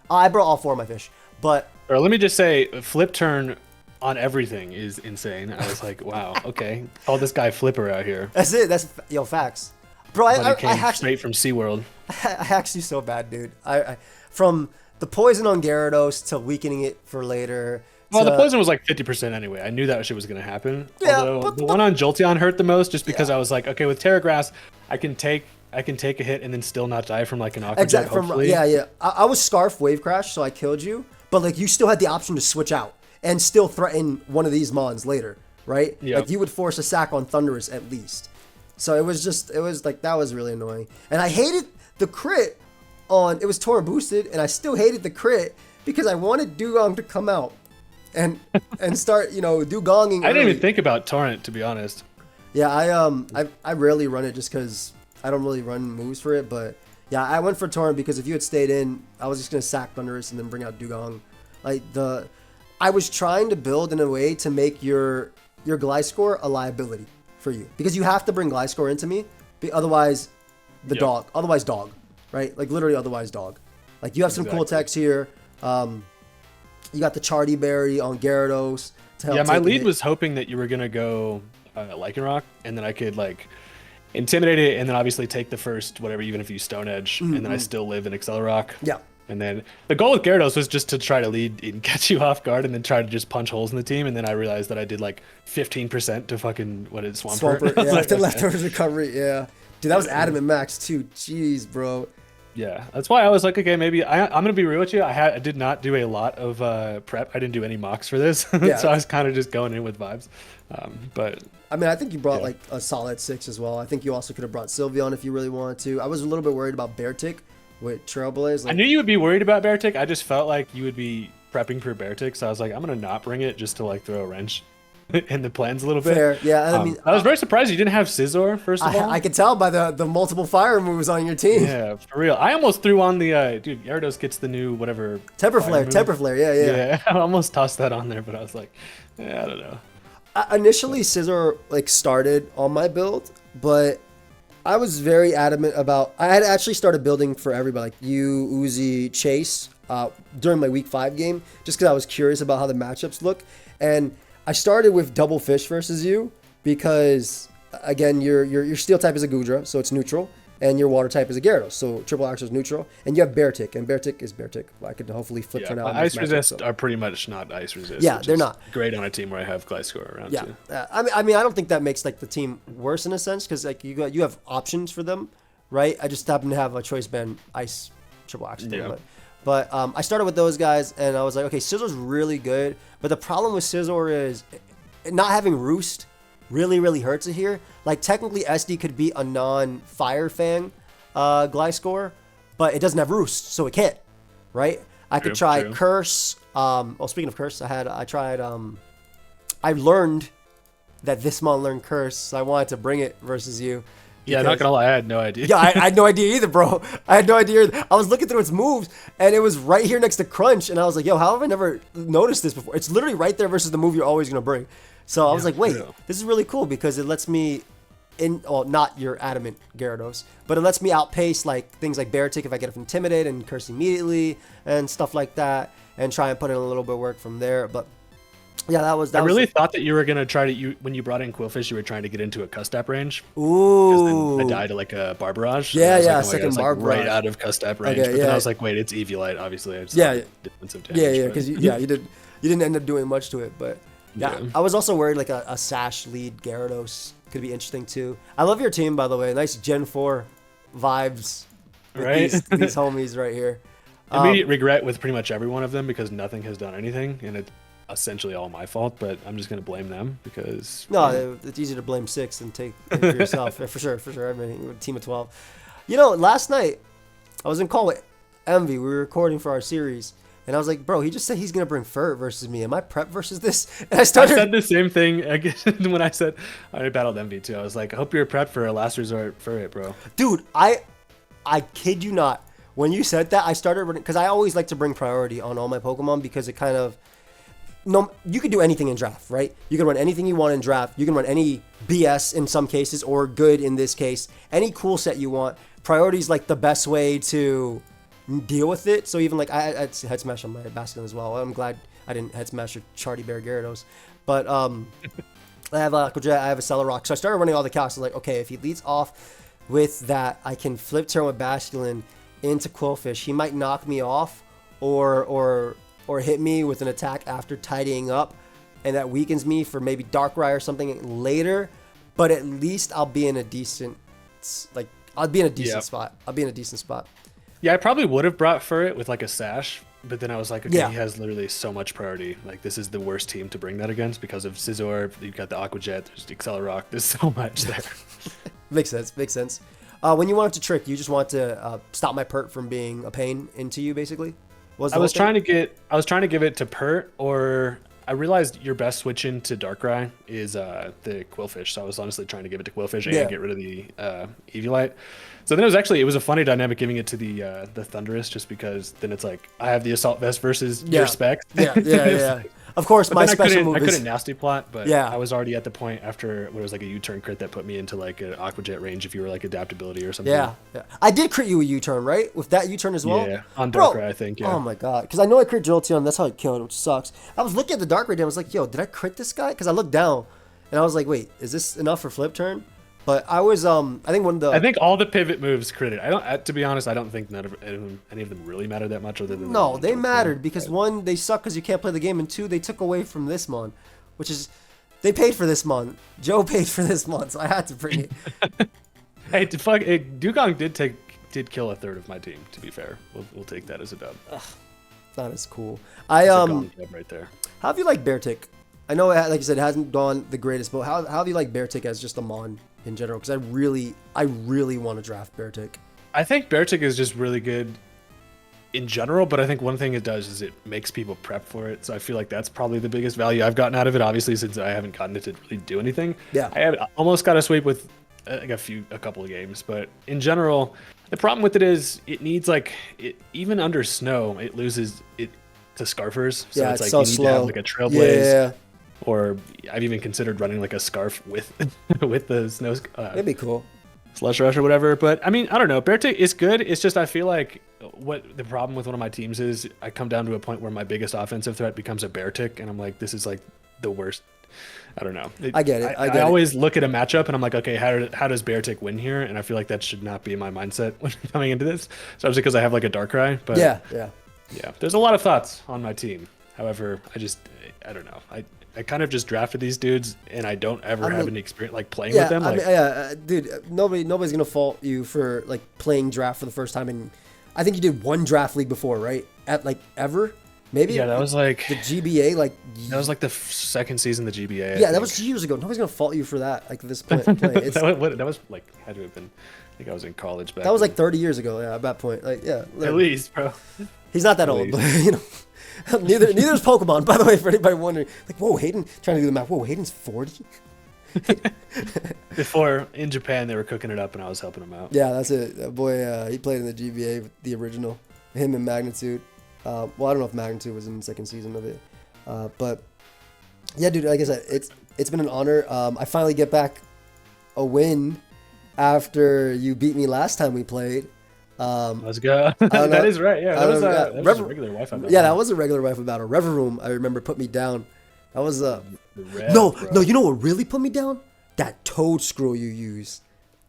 I brought all 4 of my fish, but. Or let me just say, flip turn on everything is insane. I was like, wow, okay. Call this guy Flipper out here. That's it. That's facts. Bro, I came straight from SeaWorld. I hacked you so bad, dude. I from the poison on Gyarados to weakening it for later. Well, the poison was like 50% anyway. I knew that shit was going to happen. Yeah, Although the one on Jolteon hurt the most, just because I was like, okay, with Terra Grass, I can take a hit and then still not die from like an Aqua Jet, hopefully. Yeah. I was Scarf Wave Crash, so I killed you. But like, you still had the option to switch out and still threaten one of these mons later, right? Yep. Like, you would force a sack on Thundurus at least. So it was like, that was really annoying. And I hated the crit on, it was Tora boosted, and I still hated the crit because I wanted Dewgong to come out and start, Dewgonging. I didn't even think about Torrent, to be honest. Yeah, I rarely run it just because I don't really run moves for it, but yeah, I went for Torrent because if you had stayed in, I was just gonna sack Thundurus and then bring out Dewgong. I was trying to build in a way to make your Gliscor a liability for you, because you have to bring Gliscor into me, otherwise dog, right? Like literally, otherwise dog. Like, you have some cool techs here. You got the Chardy Berry on Gyarados to help. Yeah, my lead was hoping that you were gonna go Lycanroc, and then I could like intimidate it, and then obviously take the first whatever, even if you Stone Edge, and then I still live in Accelerock. Yeah. And then the goal with Gyarados was just to try to lead and catch you off guard, and then try to just punch holes in the team. And then I realized that I did like 15% to fucking Swampert. Yeah, leftover recovery. Yeah, dude, that was Adamant Max too. Jeez, bro. Yeah, that's why I was like, okay, maybe I'm gonna be real with you. I did not do a lot of prep. I didn't do any mocks for this, Yeah. So I was kind of just going in with vibes. But I think you brought like a solid 6 as well. I think you also could have brought Sylveon if you really wanted to. I was a little bit worried about Beartic with Trailblaze. I knew you would be worried about Beartic. I just felt like you would be prepping for Beartic, so I was like, I'm gonna not bring it just to like throw a wrench in the plans a little bit. Fair, yeah. I was very surprised you didn't have Scizor, first of all. I could tell by the multiple fire moves on your team. Yeah, for real. I almost threw on the dude, Gyarados gets the new whatever. Temper Flare, yeah. Yeah, I almost tossed that on there, but I was like, I don't know. Initially, Scizor like started on my build, but I was very adamant about. I had actually started building for everybody, like you, Uzi, Chase, during my week 5 game, just because I was curious about how the matchups look. And I started with double fish versus you because, again, your steel type is a Goodra, so it's neutral, and your water type is a Gyarados, so Triple Axel is neutral, and you have Beartic, and Beartic is Beartic. I could hopefully flip turn out. Ice resist are pretty much not ice resist. Yeah, they're not great on a team where I have Gliscor around. Yeah, too. I mean, I don't think that makes like the team worse in a sense, because like you have options for them, right? I just happen to have a choice band ice Triple Axel thing, but I started with those guys, and I was like, okay, Scizor's really good, but the problem with Scizor is not having Roost really hurts it here. Like, technically SD could be a non-Fire Fang Gliscor, but it doesn't have Roost, so it can't, right? I could try Curse. Well, speaking of Curse, I learned that this mon learned Curse, so I wanted to bring it versus you. Yeah, not gonna lie, I had no idea. Yeah, I had no idea either, bro. I had no idea. I was looking through its moves, and it was right here next to Crunch, and I was like, yo, how have I never noticed this before? It's literally right there versus the move you're always going to bring. So I was like, wait, this is really cool because it lets me not your adamant Gyarados, but it lets me outpace like things like Beartic if I get Intimidate and Curse immediately and stuff like that, and try and put in a little bit of work from there. But yeah, that was. I really thought that you were gonna try to when you brought in Quillfish, you were trying to get into a Custap range. Ooh. Then I died to like a Barbarage. Yeah, yeah, like, second Barbarage. Barbarage. Right out of Custap range. Okay, but then I was like, wait, it's Eviolite, obviously. I just defensive damage. Yeah, because you didn't end up doing much to it, but yeah. I was also worried like a Sash lead Gyarados could be interesting too. I love your team, by the way. Nice Gen 4 vibes with right? these homies right here. Immediate regret with pretty much every one of them because nothing has done anything, and it's essentially all my fault, but I'm just going to blame them because... No, it's easier to blame 6 than take it for yourself. For sure. I mean, we're a team of 12. You know, last night, I was in call with Envy. We were recording for our series, and I was like, bro, he just said he's going to bring Fur versus me. Am I prep versus this? And I said the same thing when I battled Envy, too. I was like, I hope you're prepped for a last resort for it, bro. Dude, I kid you not. When you said that, I started running, because I always like to bring priority on all my Pokemon because it kind of, no, you could do anything in draft, right? You can run anything you want in draft. You can run any BS in some cases or good in this case. Any cool set you want. Priority is like the best way to deal with it. So even like I had head smash on my Bastion as well. I'm glad I didn't head smash or Charty Bear Gyarados. But I have a Aquajet, I have a Celerock. So I started running all the calcs. I was like, okay, if he leads off with that, I can flip turn with Basculin into Quillfish. He might knock me off or hit me with an attack after tidying up, and that weakens me for maybe Darkrai or something later, but at least I'll be in a decent spot. I'll be in a decent spot. Yeah, I probably would have brought Furret with like a Sash, but then I was like, okay, he has literally so much priority. Like, this is the worst team to bring that against because of Scizor. You've got the Aquajet, there's Accelerock, there's so much there. Makes sense. When you wanted to trick, you just want to stop my Pert from being a pain into you, basically? I was trying to give it to Pert, or I realized your best switch into Darkrai is the Quillfish, so I was honestly trying to give it to Quillfish and get rid of the Eviolite. So then it was a funny dynamic giving it to the Thundurus, just because then it's like I have the Assault Vest versus your Specs. Yeah. Of course, my special move I couldn't nasty plot, but I was already at the point after what was like a U-turn crit that put me into like an Aquajet range if you were like adaptability or something. Yeah. I did crit you a U-turn, right? With that U-turn as well? Yeah, on Darkrai, I think, yeah. Oh my god. Because I know I crit Jolteon, that's how I killed it, which sucks. I was looking at the Darkrai and I was like, yo, did I crit this guy? Because I looked down and I was like, wait, is this enough for flip turn? But I was, I think all the pivot moves critted. To be honest, I don't think any of them really mattered that much other than... No, they mattered because one, they suck because you can't play the game, and two, they took away from this mon, which is, they paid for this mon. Joe paid for this mon, so I had to bring it. Hey, Dewgong did kill a third of my team, to be fair. We'll take that as a dub. Ugh, not as cool. Dub right there. How have you liked Beartic? I know, like I said, it hasn't gone the greatest, but how have you liked Beartic as just a mon in general? Because I really want to draft Beartic. I think Beartic is just really good in general, but I think one thing it does is it makes people prep for it. So I feel like that's probably the biggest value I've gotten out of it, obviously, since I haven't gotten it to really do anything. Yeah. I almost got a sweep with like a couple of games, but in general, the problem with it is it needs even under snow, it loses it to Scarfers. So yeah, it's like so you need slow. to have like a Trailblaze. Yeah. Or I've even considered running like a Scarf with the snow. That'd be cool. Slush Rush or whatever. But I mean, I don't know. Beartic is good. It's just I feel like what the problem with one of my teams is I come down to a point where my biggest offensive threat becomes a Beartic, and I'm like, this is like the worst. I don't know. I get it. I always look at a matchup and I'm like, okay, how does Beartic win here? And I feel like that should not be my mindset when coming into this. So obviously because I have like a Darkrai. But yeah. There's a lot of thoughts on my team. However, I don't know. I kind of just drafted these dudes, and I don't ever have any experience like playing with them. Dude, nobody's gonna fault you for like playing draft for the first time, and I think you did one draft league before, right? At like ever, maybe. Yeah, that was like the GBA. Like that was like the second season of the GBA. Yeah, that was years ago. Nobody's gonna fault you for that. Like this play. that was like had to have been. I think I was in college back. That was like 30 years ago. Yeah, at that point. Like literally. At least, bro. He's not that old, but you know. neither is Pokemon, by the way, for anybody wondering. Like, whoa, Hayden, trying to do the math. Whoa, Hayden's 40? Before, in Japan, they were cooking it up, and I was helping him out. Yeah, that's it. That boy, he played in the GBA, with the original. Him and Magnitude. Well, I don't know if Magnitude was in the second season of it. But, yeah, dude, like I said, it's been an honor. I finally get back a win after you beat me last time we played. Let's go. That is right. Yeah, that was a regular Wi-Fi battle. Yeah, that was a regular Wi-Fi battle. Rever Room, I remember, put me down. That was Red, no. bro. You know what really put me down? That toad scroll you used.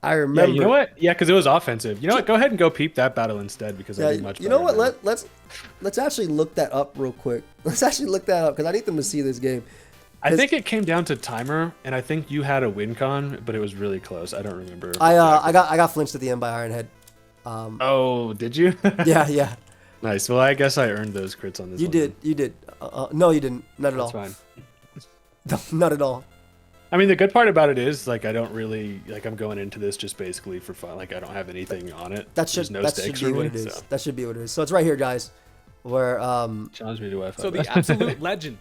I remember. Yeah, you know what? Yeah, because it was offensive. You know what? Go ahead and go peep that battle instead because I did much better. You know what? Let's actually look that up real quick. Let's actually look that up because I need them to see this game. I think it came down to timer, and I think you had a win con, but it was really close. I don't remember. I got flinched at the end by Ironhead. Oh, did you? Yeah. Nice. Well, I guess I earned those crits on this. You did. No, you didn't. Not at all. That's fine. No, not at all. I mean, the good part about it is, like, I don't really, like, I'm going into this just basically for fun. Like, I don't have anything on it. That should be what it is. So. That should be what it is. So it's right here, guys. Where challenge me to Wi-Fi. So the absolute legend.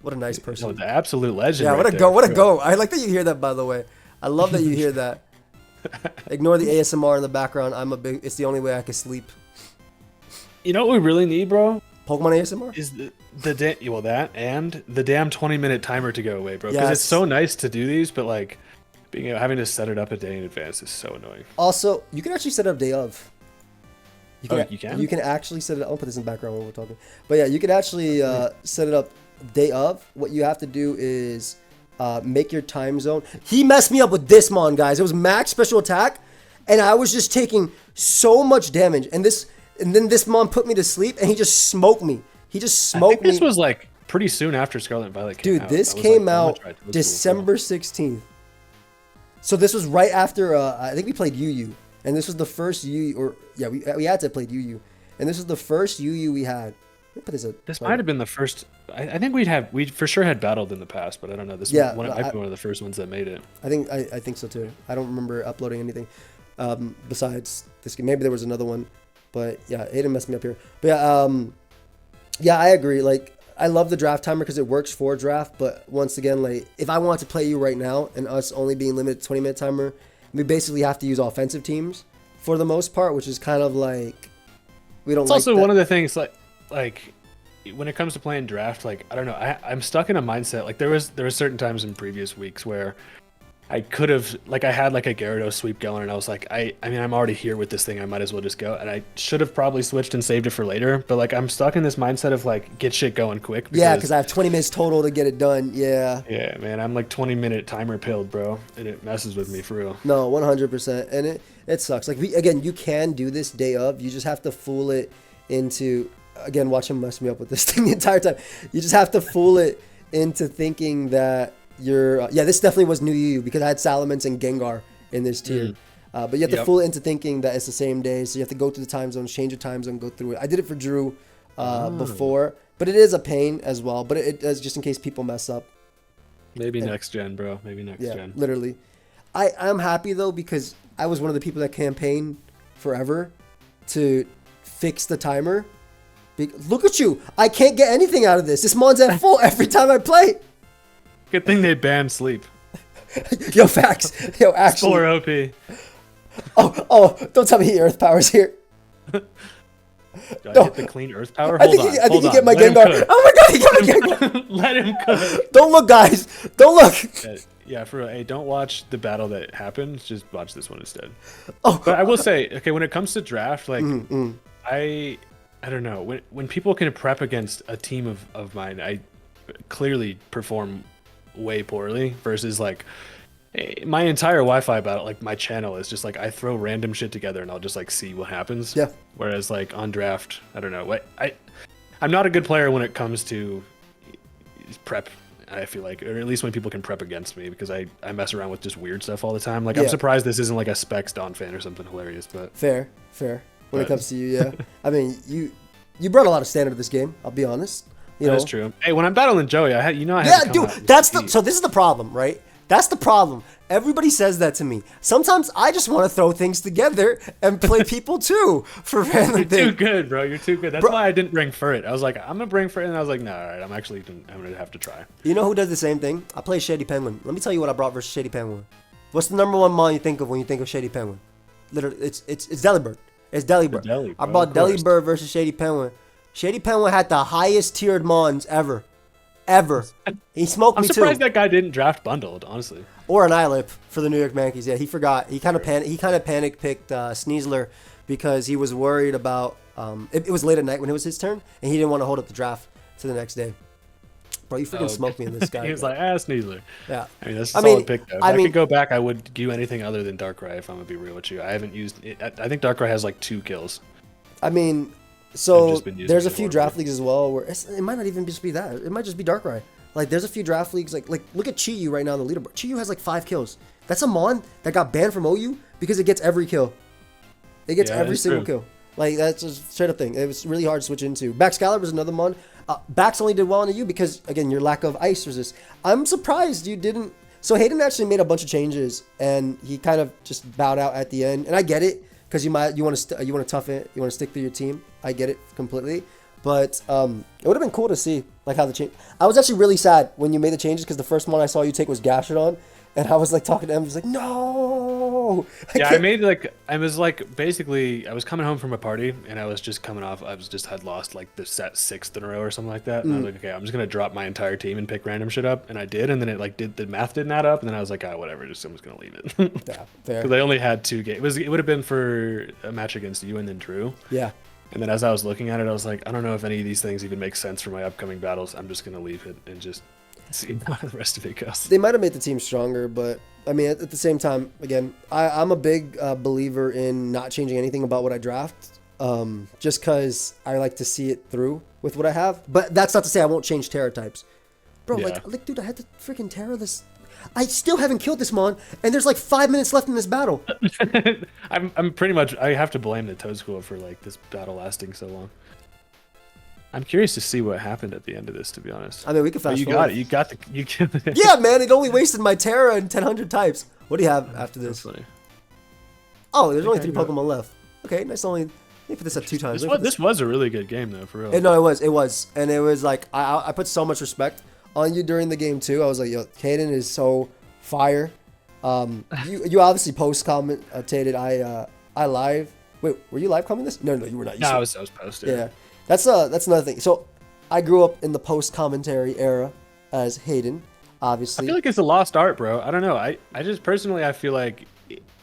What a nice person. Oh, the absolute legend. Yeah, right what a go. I like that you hear that, by the way. I love that you hear that. Ignore the ASMR in the background. It's the only way I can sleep. You know what we really need, bro? Pokemon ASMR? Is that and the damn 20-minute timer to go away, bro. Because it's so nice to do these, but like having to set it up a day in advance is so annoying. Also, you can actually set it up day of. You can? You can actually set it up. I'll put this in the background when we're talking. But yeah, you can actually set it up day of. What you have to do is make your time zone. He messed me up with this mon, guys. It was max special attack, and I was just taking so much damage. And then this mon put me to sleep, and he just smoked me. He just smoked me. This was like pretty soon after Scarlet and Violet came out. Dude, this came out December 16th. So this was right after, I think we played UU. And this was the first UU, or yeah, we had to play UU. And this was the first UU we had. This might have been the first. I think we for sure had battled in the past, but I don't know. This might be one of the first ones that made it. I think so too. I don't remember uploading anything besides this game. Maybe there was another one. But yeah, Hayden messed me up here. But yeah, I agree. Like, I love the draft timer because it works for draft. But once again, like, if I want to play you right now and us only being limited to 20-minute timer, we basically have to use offensive teams for the most part, which is kind of like we don't. It's also one of the things like when it comes to playing draft. Like, I don't know. I'm stuck in a mindset. Like there was certain times in previous weeks where I could have, like, I had like a Gyarados sweep going, and I was like, I mean, I'm already here with this thing. I might as well just go. And I should have probably switched and saved it for later. But like, I'm stuck in this mindset of like, get shit going quick. Because I have 20 minutes total to get it done. Yeah. Yeah, man. I'm like 20-minute timer pilled, bro, and it messes with me for real. No, 100%, and it sucks. Like you can do this day of. You just have to fool it into. Again, watch him mess me up with this thing the entire time. You just have to fool it into thinking that. This definitely was new UU because I had Salamence and Gengar in this tier. But you have to fool it into thinking that it's the same day. So you have to go through the time zones, change your time zone, go through it. I did it for Drew before, but it is a pain as well. But it does just in case people mess up. Maybe next gen, bro. Maybe next gen. Yeah, literally. I'm happy though because I was one of the people that campaigned forever to fix the timer. Look at you. I can't get anything out of this. This mon's at full every time I play. Good thing they banned sleep. Yo, facts. Yo, actually. Spore OP. Oh, don't tell me he Earth Power's here. Do I get the clean Earth Power? I think he get my Gengar. Oh my god, he got my Gengar. Let him cook. Don't look, guys. Don't look. Yeah, for real. Hey, don't watch the battle that happens. Just watch this one instead. Oh. But I will say, okay, when it comes to draft, like, I don't know. When people can prep against a team of mine, I clearly perform way poorly versus like my entire Wi-Fi battle, like my channel is just like I throw random shit together and I'll just like see what happens. Yeah. Whereas like on draft, I don't know. I'm not a good player when it comes to prep. I feel like, or at least when people can prep against me because I mess around with just weird stuff all the time. Like I'm surprised this isn't like a Specs Don fan or something hilarious. But fair. When it comes to you, yeah. I mean, you brought a lot of standard to this game. I'll be honest. That's true. Hey, when I'm battling Joey, I have to so this is the problem, right? That's the problem. Everybody says that to me. Sometimes I just want to throw things together and play people too for random things. You're too good, bro. You're too good. That's why I didn't bring Furret. I was like, I'm gonna bring Furret, and I was like, no, all right, I'm gonna have to try. You know who does the same thing? I play Shady Penguin. Let me tell you what I brought versus Shady Penguin. What's the number one mon you think of when you think of Shady Penguin? Literally, it's Delibird. It's Delibird. I brought Delibird versus Shady Penguin. Shady Penguin had the highest tiered mons ever. ever. He smoked I'm me too. surprised that guy didn't draft bundled, honestly. Or an Ilip for the New York Yankees. Yeah, he forgot. He kind of panic picked Sneasler because he was worried about. It was late at night when it was his turn, and he didn't want to hold up the draft to the next day. Bro, you freaking smoked me in this guy. He was bro. like, Sneasler. Yeah. I mean, that's a solid pick, though. If I could go back, I would do anything other than Darkrai, if I'm going to be real with you. I haven't used it. I think Darkrai has like 2 kills. I mean, so there's a few draft leagues as well where it might not even just be that. It might just be Darkrai. Like, there's a few draft leagues, like look at Chi-Yu right now on the leaderboard. Chi-Yu has like 5 kills. That's a Mon that got banned from OU because it gets every kill. It gets every single kill. Like, that's a straight up thing. It was really hard to switch into. Scarlet was another Mon. Bax only did well on you because, again, your lack of ice resist. I'm surprised you didn't. So Hayden actually made a bunch of changes, and he kind of just bowed out at the end. And I get it because you want to tough it, you want to stick to your team. I get it completely. But it would have been cool to see like how the change. I was actually really sad when you made the changes because the first one I saw you take was Gashadon, and I was like talking to him, I was like, no. I was like basically I was coming home from a party and I was just coming off. Had lost like the set 6th in a row or something like that, and I was like, okay, I'm just gonna drop my entire team and pick random shit up, and I did, and then it like the math didn't add up, and then I was like, whatever, I'm just gonna leave it. Yeah, fair. Because I only had 2 games. It would have been for a match against you and then Drew. Yeah. And then as I was looking at it, I was like, I don't know if any of these things even make sense for my upcoming battles. I'm just going to leave it and just see how the rest of it goes. They might have made the team stronger, but I mean, at the same time, again, I'm a big believer in not changing anything about what I draft, just because I like to see it through with what I have. But that's not to say I won't change Terra types. Bro, like, dude, I had to freaking Terra this. I still haven't killed this Mon, and there's like 5 minutes left in this battle. I'm pretty much, I have to blame the Toad School for like this battle lasting so long. I'm curious to see what happened at the end of this, to be honest. I mean, we can fast forward. You got it. Yeah, man, it only wasted my Terra and 1000 types. What do you have after this? That's funny. Oh, there's only 3 Pokemon left. Okay, nice. Let me put this at 2 times. This was a really good game, though, for real. No, it was. And it was like, I put so much respect on you during the game too. I was like, yo, Hayden is so fire. You obviously post commentated. I live. Wait, were you live commenting this? No, you were not. No, I was posting. Yeah, that's another thing. So I grew up in the post commentary era as Hayden, obviously. I feel like it's a lost art, bro. I don't know. I just personally, I feel like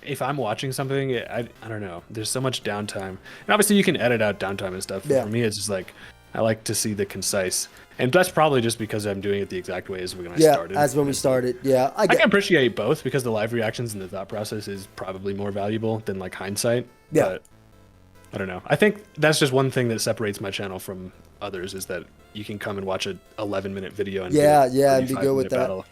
if I'm watching something, I don't know. There's so much downtime, and obviously you can edit out downtime and stuff. But for me, it's just like I like to see the concise. And that's probably just because I'm doing it the exact way as when I started. Yeah, as when we started. Yeah, I can appreciate both because the live reactions and the thought process is probably more valuable than like hindsight. Yeah. But I don't know. I think that's just one thing that separates my channel from others is that you can come and watch an 11-minute video and and be good with that. Battle.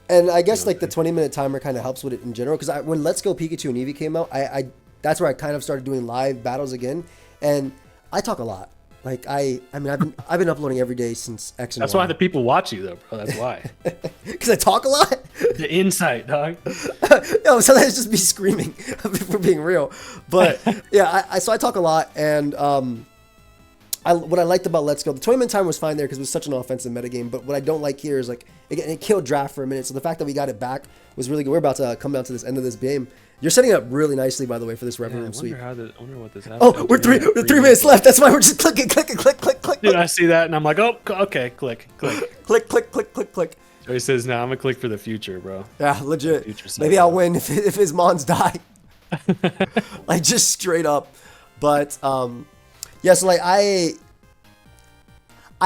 And I guess like the 20-minute timer kind of helps with it in general because when Let's Go Pikachu and Eevee came out, I that's where I kind of started doing live battles again, and I talk a lot. Like I mean, I've been uploading every day since X and That's Y. why the people watch you, though, bro. That's why. Because I talk a lot. The insight, dog. No, sometimes just be screaming, if we're being real. But yeah, so I talk a lot, and what I liked about Let's Go, the 20-minute time was fine there because it was such an offensive metagame. But what I don't like here is like it killed draft for a minute. So the fact that we got it back was really good. We're about to come down to this end of this game. You're setting it up really nicely, by the way, for this Revenant sweep. I wonder what this happened. Oh, we're 3 minutes left. That's why we're just clicking, click. Dude, I see that, and I'm like, oh, okay, click. Click. So he says, no, I'm going to click for the future, bro. Yeah, legit. Maybe I'll win if his Mons die. Like, just straight up. But, yeah, so, like, I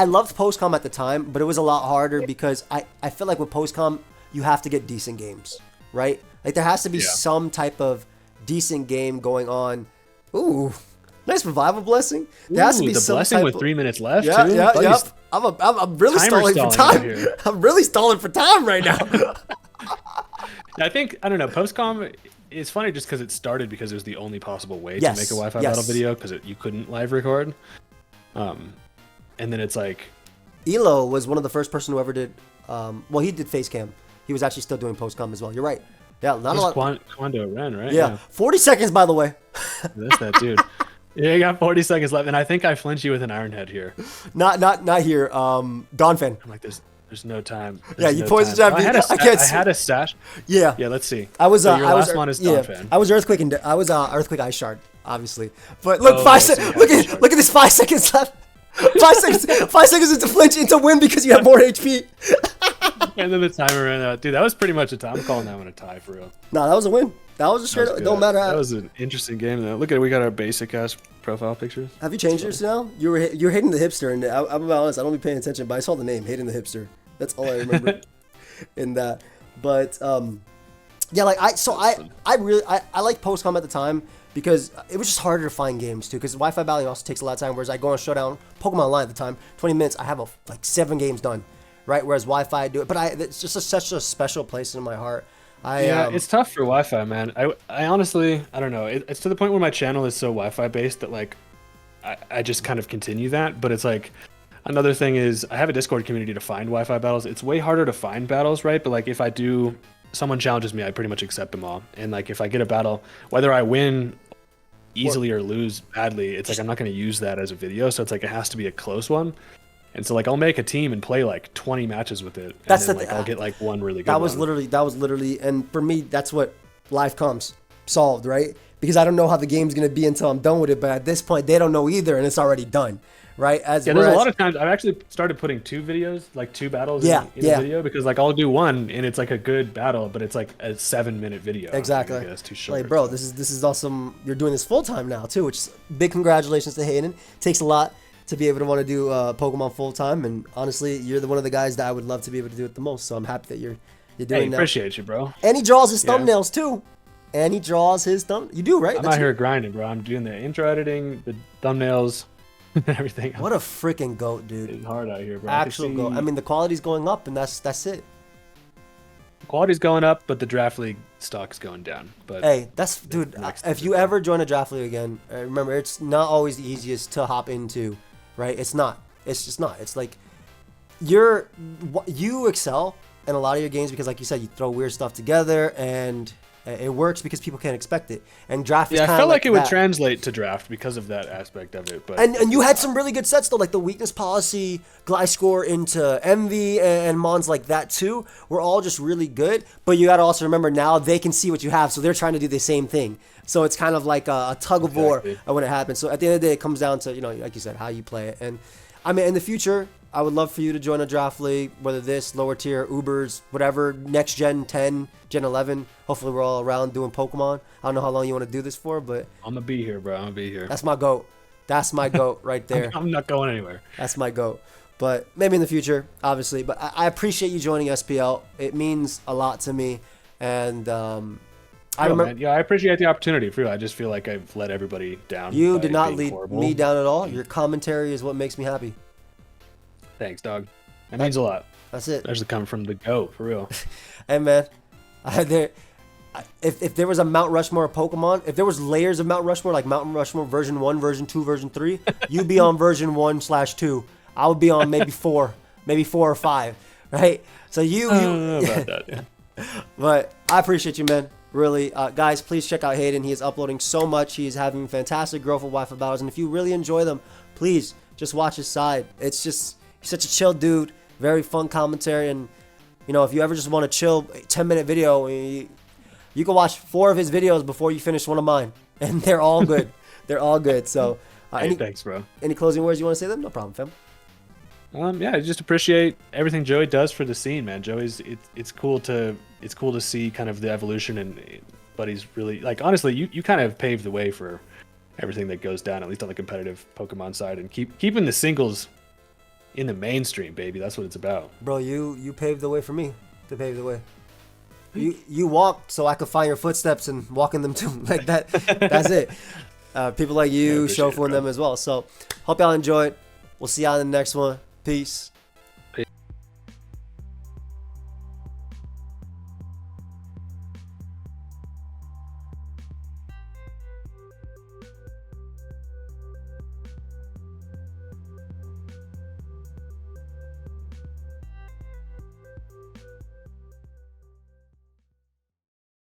loved Postcom at the time, but it was a lot harder because I feel like with Postcom, you have to get decent games, right? Like, there has to be some type of decent game going on. Ooh, nice revival blessing. There has to be some blessing type with 3 minutes left, yeah, too? Yeah. I'm really stalling for time. I'm really stalling for time right now. I don't know, Postcom, it's funny just because it started because it was the only possible way to make a Wi-Fi battle video because you couldn't live record. And then it's like... Elo was one of the first person who ever did... well, he did face cam. He was actually still doing Postcom as well. You're right. Yeah, not a lot. Quando Ren, right? Yeah. 40 seconds, by the way. That's that dude. Yeah, you got 40 seconds left, and I think I flinch you with an Iron Head here. Not here. Donphan. I'm like, there's no time. You poisoned jab. I had a stash. Yeah. Yeah, let's see. I was. So your last one is Donphan. I was Earthquake Earthquake Ice Shard, obviously. But look, 5 seconds. Look at this 5 seconds left. 5 seconds into flinch into win because you have more HP. And then the timer ran out. Dude, that was pretty much a tie. I'm calling that one a tie for real. No, that was a win. That was a straight up. Don't matter how. That was an interesting game though. Look at it. We got our basic ass profile pictures. Have you changed yours now? You're Hayden the hipster, and I'm about honest. I don't be paying attention, but I saw the name Hayden the hipster. That's all I remember in that. But yeah, like I really liked Postcom at the time because it was just harder to find games too. Because Wi-Fi Valley also takes a lot of time. Whereas I go on Showdown, Pokemon Online at the time, 20 minutes, I have like 7 games done, right? Whereas Wi-Fi I do it, but it's just such a special place in my heart. It's tough for Wi-Fi, man. I honestly, I don't know. It's to the point where my channel is so Wi-Fi based that like I just kind of continue that. But it's like another thing is I have a Discord community to find Wi-Fi battles. It's way harder to find battles, right? But like if I do, someone challenges me, I pretty much accept them all. And like if I get a battle, whether I win easily or lose badly, it's like I'm not going to use that as a video. So it's like it has to be a close one. And so like I'll make a team and play like 20 matches with it. And then, like I'll get like one really good. That was literally, and for me, that's what life comes solved, right? Because I don't know how the game's gonna be until I'm done with it. But at this point, they don't know either, and it's already done, right? There's a lot of times I've actually started putting 2 videos, like 2 battles in a video, because like I'll do one and it's like a good battle, but it's like a 7-minute video. Exactly. That's too short. Like, bro, this is awesome. You're doing this full time now too, which is big congratulations to Hayden. Takes a lot to be able to want to do Pokemon full time, and honestly, you're one of the guys that I would love to be able to do it the most. So I'm happy that you're doing that. Appreciate you, bro. And he draws his thumbnails too. And he draws his thumb. You do, right? I'm out here grinding, bro. I'm doing the intro editing, the thumbnails, everything. What a freaking goat, dude! It's hard out here, bro. Actual goat. I mean, the quality's going up, and that's it. The quality's going up, but the draft league stock's going down. But hey, that's dude. If you ever join a draft league again, remember it's not always the easiest to hop into. Right? It's not. It's just not. It's like you excel in a lot of your games because, like you said, you throw weird stuff together and it works because people can't expect it. And draft is kind of I felt like it would that. Translate to draft because of that aspect of it. But and you had some really good sets though, like the weakness policy, Gliscor into MV and mons like that too. Were all just really good. But you got to also remember now they can see what you have, so they're trying to do the same thing. So it's kind of like a tug of war when it happens. So at the end of the day, it comes down to, like you said, how you play it. And I mean, in the future, I would love for you to join a draft league, whether this, lower tier, Ubers, whatever, next gen 10, gen 11. Hopefully we're all around doing Pokemon. I don't know how long you want to do this for, but I'm going to be here, bro. I'm going to be here. That's my goat. That's my goat right there. I'm not going anywhere. That's my goat. But maybe in the future, obviously. But I appreciate you joining SPL. It means a lot to me. And I remember. Yeah, I appreciate the opportunity for you. I just feel like I've let everybody down. You did not lead me down at all. Your commentary is what makes me happy. Thanks, dog. That means a lot. That's it. That's coming from the GOAT, for real. Hey, man. If there was a Mount Rushmore of Pokemon, if there was layers of Mount Rushmore, like Mount Rushmore version 1, version 2, version 3, you'd be on version 1/2. I would be on maybe 4 or 5, right? So you I don't know about that, yeah. But I appreciate you, man. Really, guys, please check out Hayden. He is uploading so much. He is having fantastic growth of Wi-Fi battles, and if you really enjoy them, please just watch his side. It's just he's such a chill dude, very fun commentary, and if you ever just want a chill 10-minute video, you can watch 4 of his videos before you finish one of mine, and they're all good. They're all good. So, thanks, bro. Any closing words you want to say? Them? No problem, fam. Yeah, I just appreciate everything Joey does for the scene, man. Joey's it's cool to see kind of the evolution, but he's really, like, honestly, you kind of paved the way for everything that goes down, at least on the competitive Pokemon side, and keeping the singles in the mainstream, baby. That's what it's about. Bro, you paved the way for me to pave the way. You walked so I could find your footsteps and walk in them too. Like that. That's it. People like you, Shofu and them as well. So hope y'all enjoyed. We'll see y'all in the next one. Peace.